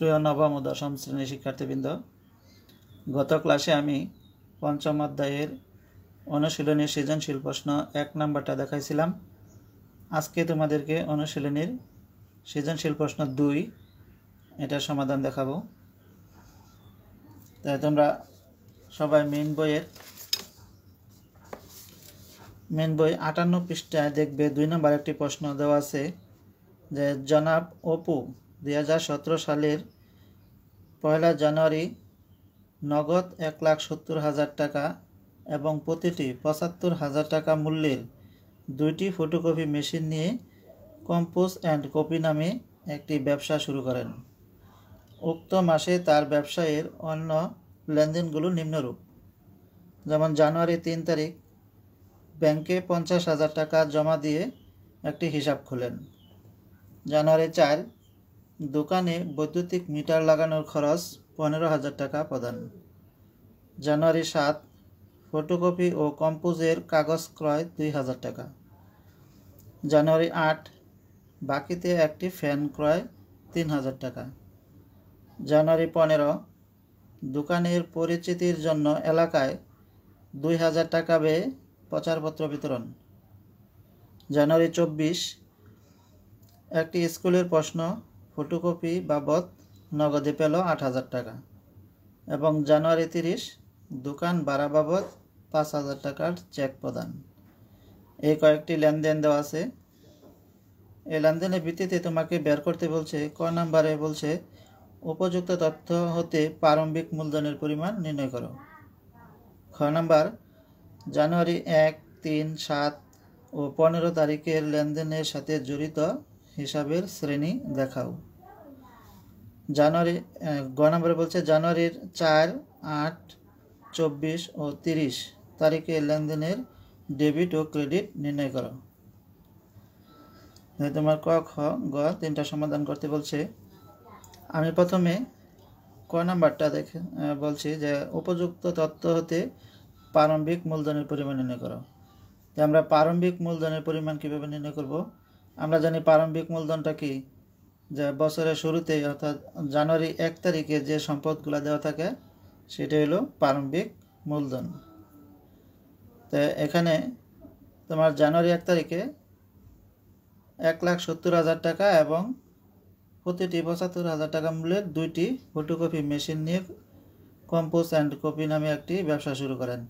প্রিয় নবম ও দশম শ্রেণীর শিক্ষার্থীবৃন্দ, গত ক্লাসে আমি পঞ্চম অধ্যায়ের অনুশীলনীর সৃজনশীল প্রশ্ন 1 নাম্বারটা দেখাইছিলাম। আজকে তোমাদেরকে অনুশীলনীর সৃজনশীল প্রশ্ন 2 এটার সমাধান দেখাবো। তাই তোমরা সবাই মেইন বই 58 পৃষ্ঠায় দেখবে 2 নম্বর একটি প্রশ্ন দেওয়া আছে যে জনাব অপু 2017 সালের 1 জানুয়ারি নগদ 1,70,000 টাকা এবং প্রতিটি 75,000 টাকা মূল্যের 2টি ফটোকপি মেশিন নিয়ে কম্পোজ অ্যান্ড কপি নামে একটি ব্যবসা শুরু করেন। উক্ত মাসে তার ব্যবসায়ের অন্য লেনদেনগুলো নিম্নরূপ। যেমন জানুয়ারি 3 তারিখ ব্যাংকে 50,000 টাকা জমা দিয়ে একটি হিসাব খোলেন। জানুয়ারি 4 দোকানে বৈদ্যুতিক মিটার লাগানোর খরচ 15,000 টাকা প্রদান। জানুয়ারি 7 ফটোকপি ও কম্পোজের কাগজ ক্রয় 2,000 টাকা। জানুয়ারি 8 বাকিতে একটি ফ্যান ক্রয় 3,000 টাকা। জানুয়ারি 15 দোকানের পরিচিতির জন্য এলাকায় 2,000 টাকা ব্যয়ে প্রচারপত্র বিতরণ। জানুয়ারি 24 একটি স্কুলের প্রশ্ন ফটোকপি বাবদ নগদে পেল 8,000 টাকা। এবং জানুয়ারি 30 দোকান ভাড়া বাবদ 5,000 টাকার চেক প্রদান। এই কয়েকটি লেনদেন দেওয়া আছে। এই লেনদেনের ভিত্তিতে তোমাকে বের করতে বলছে। ক নাম্বারে বলছে উপযুক্ত তথ্য হতে প্রারম্ভিক মূলধনের পরিমাণ নির্ণয় করো। খ নাম্বার জানুয়ারি 1, 3, 7 ও 15 তারিখের লেনদেনের সাথে জড়িত হিসাবের শ্রেণী দেখাও। গ নম্বরে বলছে জানুয়ারির 4, 8, 24 ও 30 তারিখের লেনদেনের ডেবিট ও ক্রেডিট নির্ণয় করো। তোমার ক, খ, গ 3টা সমাধান করতে বলছে। আমি প্রথমে ক নাম্বারটা বলছি যে উপযুক্ত তথ্য হতে প্রারম্ভিক মূলধনের পরিমাণ নির্ণয় করো। আমরা প্রারম্ভিক মূলধনের পরিমাণ কিভাবে নির্ণয় করব? আমরা জানি প্রারম্ভিক মূলধনটা কি, যে বছরের শুরুতেই অর্থাৎ জানুয়ারি 1 তারিখে যে সম্পদগুলো দেওয়া থাকে সেটা হলো প্রারম্ভিক মূলধন। তো এখানে তোমার জানুয়ারি 1 তারিখে 1,70,000 টাকা এবং প্রতিটি 75,000 টাকা মূল্যের 2টি ফটোকপি মেশিন নিয়ে কম্পোজ অ্যান্ড কপি নামে একটি ব্যবসা শুরু করেন।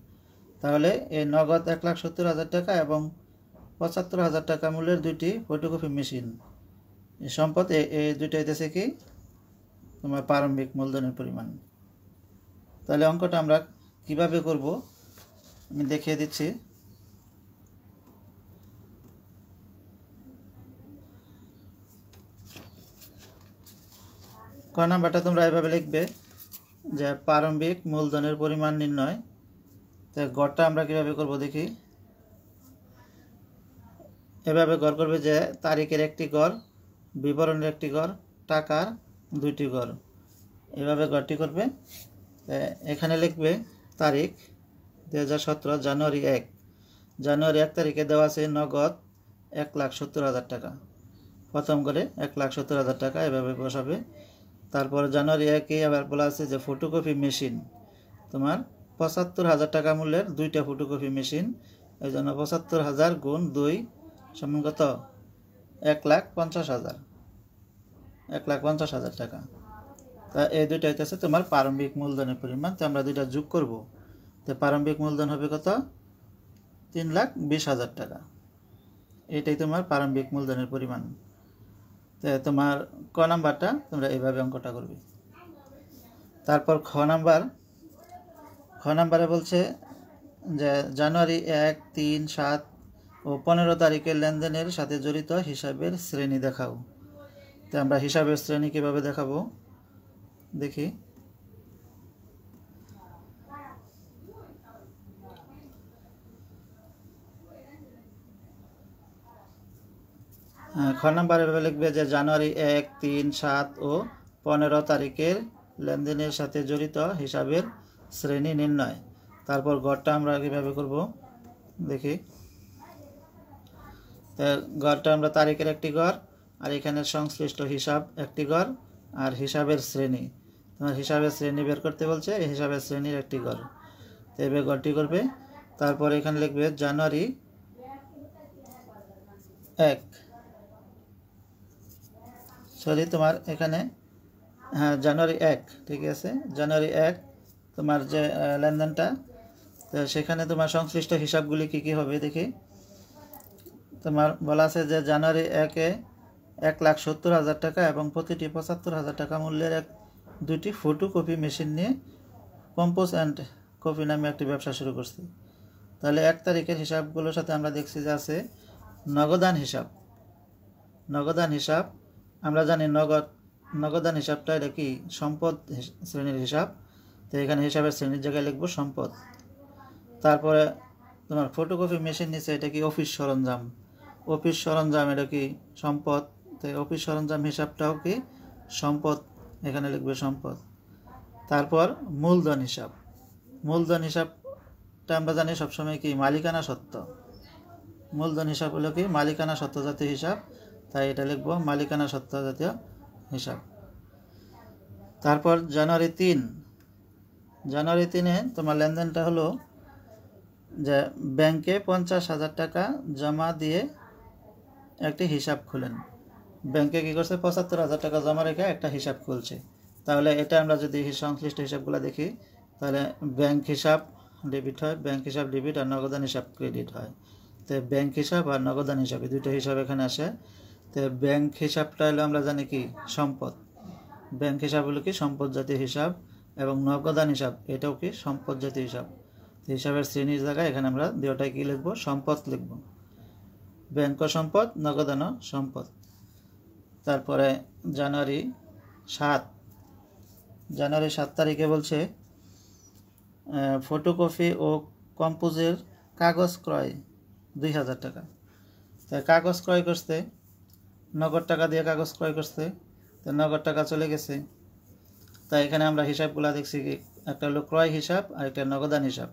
তাহলে এই নগদ 1,70,000 টাকা এবং 75,000 টাকা মূল্যের 2টি ফটোকপি মেশিন এই সম্পদ এই দুইটা হইতেছে কি তোমার প্রারম্ভিক মূলধনের পরিমাণ। তাহলে অঙ্কটা আমরা কিভাবে করব আমি দেখিয়ে দিচ্ছি। ক নাম্বারটা তোমরা এভাবে লিখবে যে প্রারম্ভিক মূলধনের পরিমাণ নির্ণয়। তো গড়টা আমরা কিভাবে করব দেখি। এভাবে গড় করবে যে তারিখের একটি গড়, বিবরণের একটি গড়, টাকার 2টি গড়, এভাবে গড়টি করবে। এখানে লিখবে তারিখ 2017 জানুয়ারি 1। জানুয়ারি 1 তারিখে দেওয়া আছে নগদ 1,70,000 টাকা। প্রথম করে 1,70,000 টাকা এভাবে বসাবে। তারপর জানুয়ারি 1-এ আবার বলা আছে যে ফটোকপি মেশিন তোমার 75,000 টাকা মূল্যের 2টা ফটোকপি মেশিন। এই জন্য 75,000 গুণ 2 সমান কত? 1,50,000। 1,50,000 টাকা। তা এই দুইটা হইতেছে তোমার প্রারম্ভিক মূলধনের পরিমাণ। তো আমরা দুইটা যোগ করব। তো প্রারম্ভিক মূলধন হবে কত? 3,20,000 টাকা। এটাই তোমার প্রারম্ভিক মূলধনের পরিমাণ। তো তোমার ক নাম্বারটা তোমরা এইভাবে অঙ্কটা করবে। তারপর খ নাম্বারে বলছে যে জানুয়ারি 1, 3, 7 ও 15 তারিখের লেনদেনের সাথে জড়িত হিসাবের শ্রেণী দেখাও। তো আমরা হিসাবের শ্রেণী কিভাবে দেখাবো দেখি। খ নাম্বারে লিখবে যে জানুয়ারি 1, 3, 7 ও 15 তারিখের লেনদেনের সাথে জড়িত হিসাবের শ্রেণী নির্ণয়। তারপর গড়টা আমরা কিভাবে করব দেখি। গড়টা আমরা তারিখের একটি গড় আর এখানে সংশ্লিষ্ট হিসাব একটি গড় আর হিসাবের শ্রেণী, তোমার হিসাবের শ্রেণী বের করতে বলছে, এই হিসাবের শ্রেণীর একটি ঘর, তো এবার ঘরটি করবে। তারপর এখানে লিখবে জানুয়ারি 1, সরি তোমার এখানে হ্যাঁ জানুয়ারি 1, ঠিক আছে, জানুয়ারি 1 তোমার যে লেনদেনটা, তো সেখানে তোমার সংশ্লিষ্ট হিসাবগুলি কী কী হবে দেখি। তোমার বলা আছে যে জানুয়ারি 1-এ 1,70,000 টাকা এবং প্রতিটি 75,000 টাকা মূল্যের দুইটি ফটোকপি মেশিন নিয়ে কম্পোজ অ্যান্ড কপি নামে একটি ব্যবসা শুরু করছে। তাহলে 1 তারিখের হিসাবগুলোর সাথে আমরা দেখছি যে আছে নগদান হিসাব। নগদান হিসাব আমরা জানি নগদান হিসাবটা এটা কি সম্পদ শ্রেণীর হিসাব, তো এখানে হিসাবের শ্রেণীর জায়গায় লিখবো সম্পদ। তারপরে তোমার ফটোকপি মেশিন নিচে এটা কি অফিস সরঞ্জাম, অফিস সরঞ্জাম এটা কি সম্পদ, তো অফিস সরঞ্জাম হিসাবটাও কি সম্পদ, এখানে লিখবে সম্পদ। তারপর মূলধন হিসাব, মূলধন হিসাবটা আমরা জানি সবসময় কি মালিকানা সত্ত্ব, মূলধন হিসাব হলো কি মালিকানা সত্ত্ব জাতীয় হিসাব, তাই এটা লিখবো মালিকানা সত্ত্ব জাতীয় হিসাব। তারপর জানুয়ারি 3, জানুয়ারি 3-এ তোমার লেনদেনটা হলো যে ব্যাংকে 50,000 টাকা জমা দিয়ে একটি হিসাব খুলেন। ব্যাংকে কী করছে 75,000 টাকা জমা রেখে একটা হিসাব খুলছে। তাহলে এটা আমরা যদি সংশ্লিষ্ট হিসাবগুলো দেখি, তাহলে ব্যাংক হিসাব ডেবিট হয়, ব্যাংক হিসাব ডেবিট, আর নগদান হিসাব ক্রেডিট হয়। তো ব্যাংক হিসাব আর নগদান হিসাব এই দুইটা হিসাব এখানে আসে। তো ব্যাংক হিসাবটা হলো আমরা জানি কি সম্পদ, ব্যাংক হিসাব হলো কি সম্পদ জাতীয় হিসাব, এবং নগদান হিসাব এটাও কি সম্পদ জাতীয় হিসাব। হিসাবের শ্রেণীর জায়গায় এখানে আমরা দুটোটাই কি লিখবো সম্পদ লিখব, ব্যাংক সম্পদ, নগদান সম্পদ। তারপরে জানুয়ারি 7, জানুয়ারি 7 তারিখে বলছে ফটোকপি ও কম্পোজের কাগজ ক্রয় 2,000 টাকা। তাই কাগজ ক্রয় করতে নগদ টাকা দিয়ে কাগজ ক্রয় করতে, তো নগদ টাকা চলে গেছে। তাই এখানে আমরা হিসাবগুলো দেখছি কি একটা হলো ক্রয় হিসাব আর একটা নগদান হিসাব।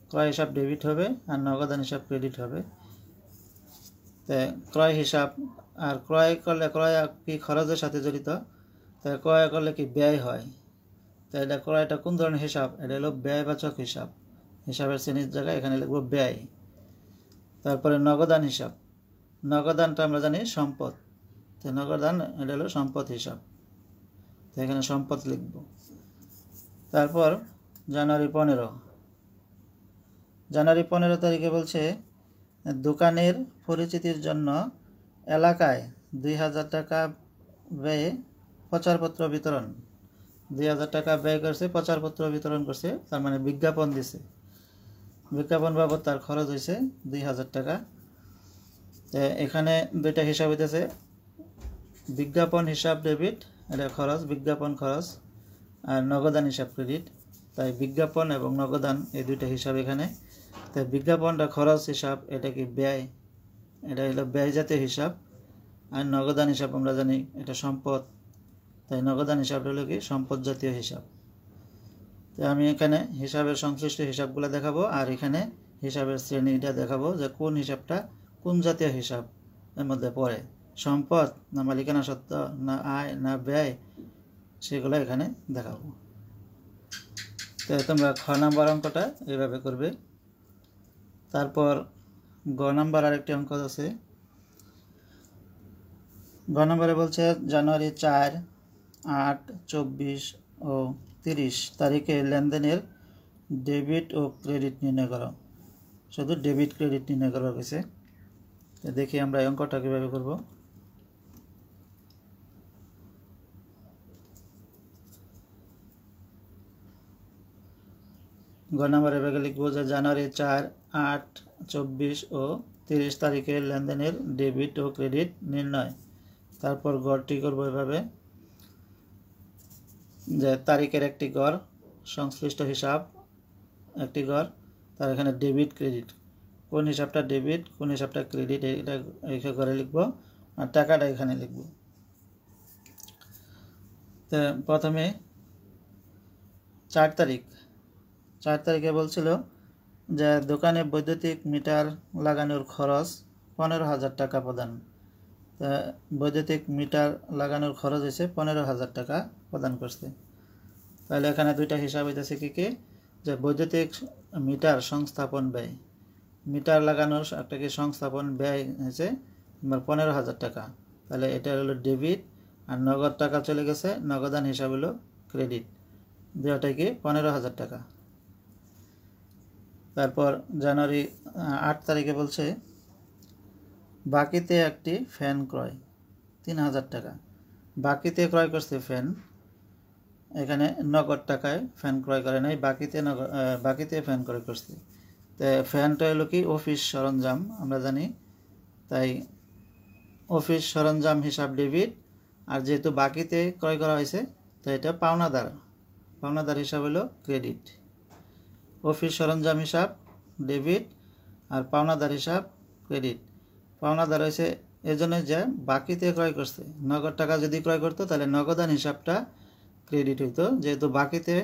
ক্রয় হিসাব ডেবিট হবে আর নগদান হিসাব ক্রেডিট হবে। তো ক্রয় হিসাব, আর ক্রয় করলে ক্রয় কি খরচের সাথে জড়িত, তাই ক্রয় করলে কি ব্যয় হয়, তাই এটা ক্রয়টা কোন ধরনের হিসাব, এটা হলো ব্যয়বাচক হিসাব, হিসাবের শ্রেণীর জায়গায় এখানে লিখবো ব্যয়। তারপরে নগদান হিসাব, নগদানটা আমরা জানি সম্পদ, তো নগদান এটা হলো সম্পদ হিসাব, তো এখানে সম্পদ লিখব। তারপর জানুয়ারি 15, জানুয়ারি 15 তারিখে বলছে দোকানের পরিচিতির জন্য এলাকায় 2,000 টাকা ব্যয়ে প্রচারপত্র বিতরণ, 2,000 টাকা ব্যয় করছে, প্রচারপত্র বিতরণ করছে, তার মানে বিজ্ঞাপন দিছে, বিজ্ঞাপন বাবদ তার খরচ হয়েছে 2,000 টাকা। এখানে দুইটা হিসাব হইতেছে, বিজ্ঞাপন হিসাব ডেবিট এটা খরচ, বিজ্ঞাপন খরচ, আর নগদান হিসাব ক্রেডিট। তাই বিজ্ঞাপন এবং নগদান এই দুইটা হিসাব এখানে। তাই বিজ্ঞাপনটা খরচ হিসাব, এটা কি ব্যয়, এটা হলো ব্যয় জাতীয় হিসাব, আর নগদান হিসাব আমরা জানি এটা সম্পদ, তাই নগদান হিসাবটা হলো কি সম্পদ জাতীয় হিসাব। তো আমি এখানে হিসাবের সংশ্লিষ্ট হিসাবগুলো দেখাবো, আর এখানে হিসাবের শ্রেণীটা দেখাবো যে কোন হিসাবটা কোন জাতীয় হিসাব এর মধ্যে পড়ে, সম্পদ না মালিকানা সত্ত্ব না আয় না ব্যয়, সেগুলো এখানে দেখাবো। তো তোমরা খ নাম্বার অঙ্কটা এইভাবে করবে। তারপর গ নাম্বার আরেকটি অঙ্ক আছে। গ নম্বরে বলছে জানুয়ারি 4, 8, 24 ও 30 তারিখে লেনদেনের ডেবিট ও ক্রেডিট নির্ণয় করো। শুধু ডেবিট ক্রেডিট নির্ণয় করা হয়েছে। তো দেখি আমরা এই অঙ্কটা কীভাবে করব। গ নম্বরে এভাবে লিখবো যে জানুয়ারি 4, 8, 24 ও 30 তারিখে লেনদেনের ডেবিট ও ক্রেডিট নির্ণয়। তারপর গড়টি করবো এভাবে যে তারিখের একটি গড়, সংশ্লিষ্ট হিসাব একটি গড়, তার এখানে ডেবিট ক্রেডিট, কোন হিসাবটা ডেবিট কোন হিসাবটা ক্রেডিট এটা এখানে করে লিখবো, আর টাকাটা এখানে লিখব। তো প্রথমে 4 তারিখে বলছিল যে দোকানে বৈদ্যুতিক মিটার লাগানোর খরচ 15,000 টাকা প্রদান। তা বৈদ্যুতিক মিটার লাগানোর খরচ হয়েছে 15,000 টাকা প্রদান করছে। তাহলে এখানে দুইটা হিসাব হইতেছে কি যে বৈদ্যুতিক মিটার সংস্থাপন ব্যয়, মিটার লাগানোর একটা কি সংস্থাপন ব্যয় হয়েছে তোমার 15,000 টাকা। তাহলে এটা হলো ডেবিট, আর নগদ টাকা চলে গেছে, নগদান হিসাব হলো ক্রেডিট, দুটাই কি 15,000 টাকা। তারপর জানুয়ারি 8 তারিখে বলছে বাকিতে একটি ফ্যান ক্রয় 3,000 টাকা। বাকিতে ক্রয় করছে ফ্যান, এখানে নগদ টাকায় ফ্যান ক্রয় করে নাই, বাকিতে ফ্যান ক্রয় করছে। তো ফ্যানটা হলো কি অফিস সরঞ্জাম আমরা জানি, তাই অফিস সরঞ্জাম হিসাব ডেবিট, আর যেহেতু বাকিতে ক্রয় করা হয়েছে তো এটা পাওনাদার হিসাব হলো ক্রেডিট। অফিস সরঞ্জাম হিসাব ডেবিট আর পাওনাদার হিসাব ক্রেডিট। পাওনাদার হয়েছে এজন্য যে বাকিতে ক্রয় করছে, নগদ টাকা যদি ক্রয় করতো তাহলে নগদান হিসাবটা ক্রেডিট হইতো, যেহেতু বাকিতে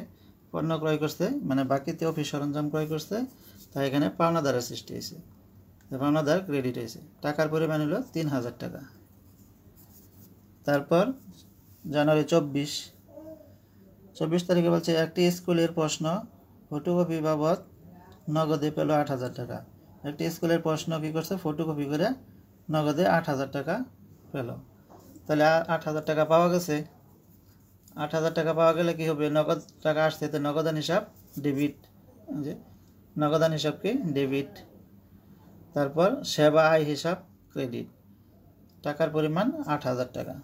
পণ্য ক্রয় করছে মানে বাকিতে অফিস সরঞ্জাম ক্রয় করছে, তাই এখানে পাওনাদারের সৃষ্টি হয়েছে, পাওনাদার ক্রেডিট হয়েছে। টাকার পরিমাণ হলো 3,000 টাকা। তারপর জানুয়ারি 24 তারিখে বলছে একটি স্কুলের প্রশ্ন ফটোকপি বাবদ নগদে পেল 8,000 টাকা। একটি স্কুলের প্রশ্ন কি করছে, ফটোকপি করে নগদে 8,000 টাকা পেল। তাহলে 8,000 টাকা পাওয়া গেছে। 8,000 টাকা পাওয়া গেলে কি হবে, নগদ টাকা আসছে, তো নগদান হিসাব ডেবিট, যে নগদান হিসাব কি ডেবিট। তারপর সেবা আয় হিসাব ক্রেডিট, টাকার পরিমাণ 8,000 টাকা।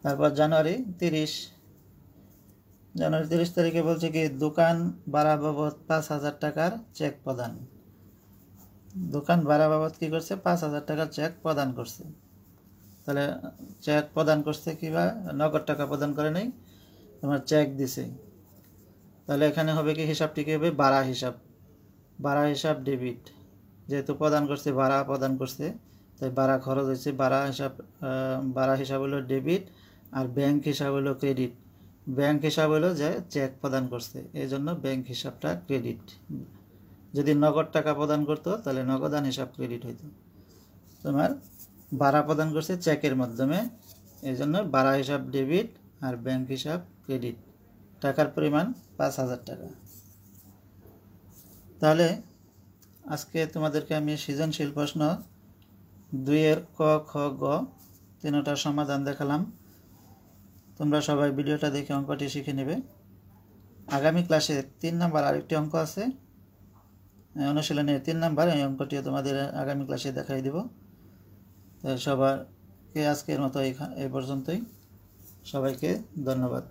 তারপর জানুয়ারি 30 তারিখে বলছে কি দোকান ভাড়া বাবদ 5,000 টাকার চেক প্রদান। দোকান ভাড়া বাবদ কি করছে, 5,000 টাকার চেক প্রদান করছে। তাহলে চেক প্রদান করছে কিবা নগদ টাকা প্রদান করে নাই, তোমার চেক দিছে। তাহলে এখানে হবে কি হিসাবটি কি হবে, ভাড়া হিসাব ডেবিট, যেহেতু প্রদান করছে ভাড়া প্রদান করছে তাই ভাড়া খরচ হয়েছে, ভাড়া হিসাব হলো ডেবিট, আর ব্যাংক হিসাব হলো ক্রেডিট। ব্যাংক হিসাব হলো যে চেক প্রদান করছে, এই জন্য ব্যাংক হিসাবটা ক্রেডিট। যদি নগদ টাকা প্রদান করতো তাহলে নগদান হিসাব ক্রেডিট হইতো। তোমার ভাড়া প্রদান করছে চেকের মাধ্যমে, এই জন্য ভাড়া হিসাব ডেবিট আর ব্যাংক হিসাব ক্রেডিট। টাকার পরিমাণ 5,000 টাকা। তাহলে আজকে তোমাদেরকে আমি সৃজনশীল প্রশ্ন 2-এর ক, খ, গ তিনটার সমাধান দেখালাম। তোমরা সবাই ভিডিওটা দেখে অঙ্কটি শিখে নেবে। আগামী ক্লাসে 3 নাম্বার আরেকটি অঙ্ক আছে, অনুশীলনের 3 নাম্বার, এই অঙ্কটিও তোমাদের আগামী ক্লাসে দেখাই দেব। তো সবাইকে আজকের মতো এই পর্যন্তই, সবাইকে ধন্যবাদ।